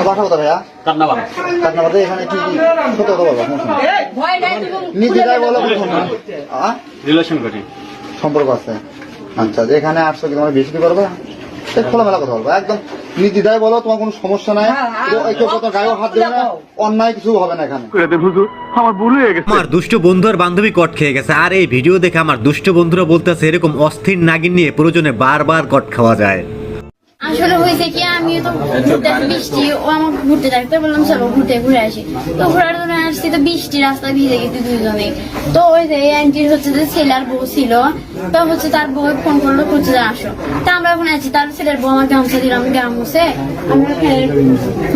বাসা কোথায় ভাইয়া? কাটনাবাদে। এখানে কি সত্য কথা বলবো, নিজেরাই বলো রিলেশন করি, সম্পর্ক আছে। আচ্ছা, এখানে আসছো কি তোমার বেশি করবে? খোলামেলা কথা বলবো, একদম নির্দ্বিধায় বলো, তোমার কোনো সমস্যা নাই। গায়েও হাত দেবে না, অন্যায় কিছু হবে না এখানে। আমার দুষ্ট বন্ধু আর বান্ধবী কট খেয়ে গেছে, আর এই ভিডিও দেখে আমার দুষ্ট বন্ধুরা বলতেছে এরকম অস্থির নাগিন নিয়ে প্রয়োজনে বারবার কট খাওয়া যায়। আসলে হয়েছে কি, আমিও তো ঘুরতে বৃষ্টি, ও আমাকে ঘুরতে থাকতে বললাম চলো ঘুরে আসি। তো ঘোরার জন্য আসছি, তো বৃষ্টি রাস্তা ভিজে গেছি দুইজনে। তো ওই যে আন্টির হচ্ছে যে ছেলের বউ ছিল, তো হচ্ছে তার বউ ফোন করলো করছে যে আসো। তা আমরা এখন আছি, তার ছেলের বউ আমার গামছা দিলাম, গামছে আমরা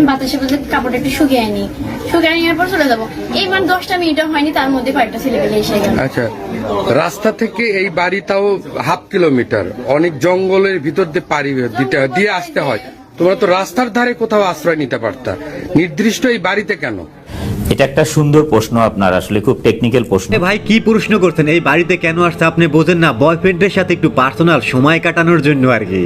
বাতাসে বলতে কাপড়টা একটু শুকিয়ে আনি, শুকিয়ে নেওয়ার পর চলে যাবো। এইবার 10টা মিনিটও হয়নি, তার মধ্যে কয়েকটা ছেলে পেলে এসে গেল। আচ্ছা, রাস্তা থেকে এই বাড়িটাও 1/2 কিলোমিটার, অনেক জঙ্গলের ভিতর দিয়ে পাড়ি দিয়ে আসতে হয়। তোমরা তো রাস্তার ধারে কোথাও আশ্রয় নিতে পারতা, নির্দিষ্ট এই বাড়িতে কেন? এটা একটা সুন্দর প্রশ্ন, আপনার আসলে খুব টেকনিক্যাল প্রশ্ন। ভাই কি প্রশ্ন করছেন? এই বাড়িতে কেন আসছে আপনি বোঝেন না? বয়ফ্রেন্ডের সাথে একটু পার্সোনাল সময় কাটানোর জন্য আর কি।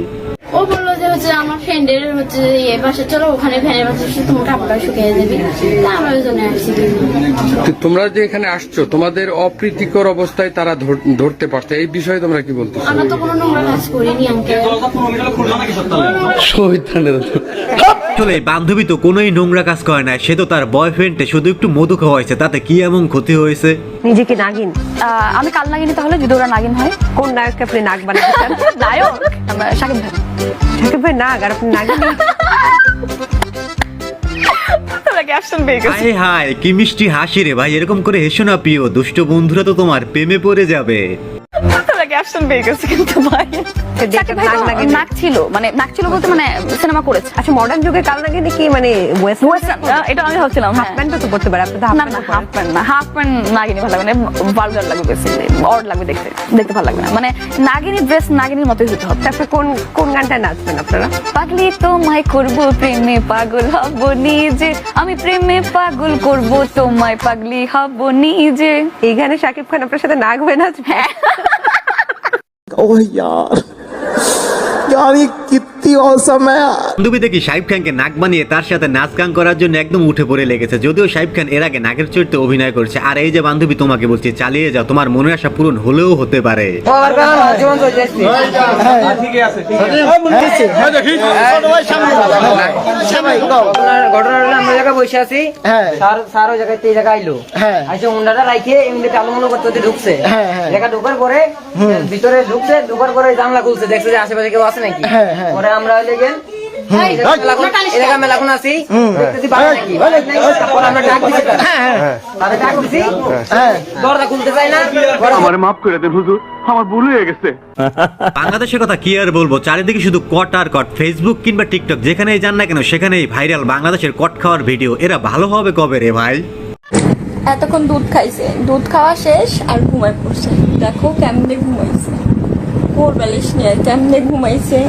ও বললো যে হচ্ছে আমার ফ্রেন্ডের হচ্ছে বাসা, চলো ওখানে ভ্যানের বাসা তোমার কাপড়টা শুকিয়ে যাবে, আমরা ওই জন্য আসছি। তোমরা যে এখানে আসছো, তোমাদের অপ্রীতিকর অবস্থায় তারা ধরতে পারছে, এই বিষয়ে তোমরা কি বলতে? আমরা তো কোনো নোংরা কাজ করিনি আঙ্কেল। চলে বান্ধবী তো কোনোই নোংরা কাজ করে না, সে তো তার বয়ফ্রেন্ডে শুধু একটু মধু খাওয়াইছে, তাতে কি এমন ক্ষতি হয়েছে? নিজেকে নাগিন? আমি কাল নাগিনি, তাহলে যদি ওরা নাগিন হয়। কোন নায়ককে আপনি নাগ বানাচ্ছেন? নায়ক শাকিব ভাই। শাকিব ভাই নাগ আর আপনি নাগিন? হায় হায় কি মিষ্টি হাসি রে ভাই, এরকম করে হেসো না প্রিয়, দুষ্ট বন্ধুরা তো তোমার প্রেমে পড়ে যাবে। কিন্তু ভাই নাক ছিল, মানে নাক ছিল বলতে মানে সিনেমা করেছে। আচ্ছা, মডার্ন যুগে কাল নাগিনি কি মানে ওয়েস্টার্ন? এটা আমি ভাবছিলাম। হাফ প্যান্টও তো পড়তে পারে, আপনি তো হাফ প্যান্ট না, হাফ প্যান্ট নাগিনি ভালো লাগে, মানে ভালগার লাগবে, বেশি অড লাগবে, দেখতে ভালো লাগবে না। মানে নাগিনি ড্রেস নাগিনীর মতোই হতে হবে। আপনি কোন গানটা নাচবেন আপনারা? পাগলি তোমায় করব প্রেমে পাগল হব নিজে, আমি প্রেমে পাগল করব তোমায়, পাগলি হব নিজে। এই গানে শাকিব খান আপনার সাথে নাগ হয়ে নাচবে? ओह यार ये कितनी औसम है। বান্ধবী দেখি শাকিব খানকে নাক বানিয়ে তার সাথে নাচ গান করার জন্য একদম উঠে পড়ে লেগেছে, যদিও শাকিব খান এর আগে নাগের চরিত্রে অভিনয় করেছে। আর এই যে বান্ধবী তোমাকে বলছি, চালিয়ে যাও, তোমার মনের আশা পূরণ হলেও হতে পারে। ঘটনা হলো আমরা জায়গায় বসে আছি, স্যার ওই জায়গায় এই জায়গায় আইলো, আইসে হুন্ডাটা রাইখে এমনি চালু মনে করতে ঢুকছে, জায়গা ঢুকার পরে ভিতরে ঢুকছে, ঢুকার পরে জানলা খুলছে, দেখছে যে আশেপাশে কেউ আছে নাকি। পরে আমরা লেগে মেলাখন আছি, দেখতেছি নাকি, আমরা ডাক দিছি, তারা ডাক দিছি, দরজা খুলতে চাই না। আমারে মাফ করে দেন হুজুর, আমার ভুল হয়ে গেছে। বাংলাদেশের কথা কি আর বলবো, চারিদিকে শুধু কট আর কট। ফেসবুক কিংবা টিকটক যেখানেই যান না কেন সেখানেই ভাইরাল বাংলাদেশের কট খাওয়ার ভিডিও। এরা ভালো হবে কবে রে ভাই? এতক্ষণ দুধ খাইছে, দুধ খাওয়া শেষ আর ঘুমায় পড়ছে। দেখো কেমনে ঘুমাইছে, ভোর বেলিশ নিয়ে কেমনে ঘুমাইছে।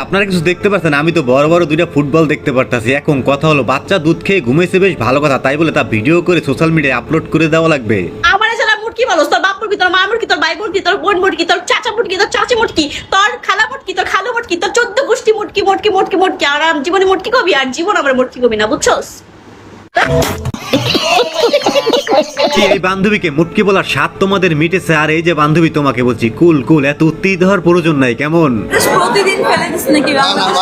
আপনারা কিছু দেখতে পাচ্ছেন, আমি তো বড় বড় 2টা ফুটবল দেখতে পারতাছি। এখন কথা হলো, বাচ্চা দুধ খেয়ে ঘুমাইছে, বেশ ভালো কথা, তাই বলে তা ভিডিও করে সোশ্যাল মিডিয়ায় আপলোড করে দেওয়া লাগবে? আমার এছাড়া মুটকি বলো, তোর বাপ মুটকি, তোর মা মুটকি, তোর ভাই মুটকি, তোর বোন মুটকি, তোর চাচা মুটকি, তোর চাচি মুটকি, তোর খালা মুটকি, তোর খালু মুটকি, তোর 14 গোষ্ঠী মুটকি মুটকি মুটকি মুটকি। আর জীবনে মুটকি কবি, আর জীবন আমার মুটকি কবি না, বুঝছস? এই বান্ধবীকে মুটকি বলার স্বাদ তোমাদের মিটেছে, আর এই যে বান্ধবী তোমাকে বলছি কুল কুল, এত উত্তেজিত হওয়ার প্রয়োজন নাই। কেমন প্রতিদিন ফেলে দিস নাকি বাংলাদেশ?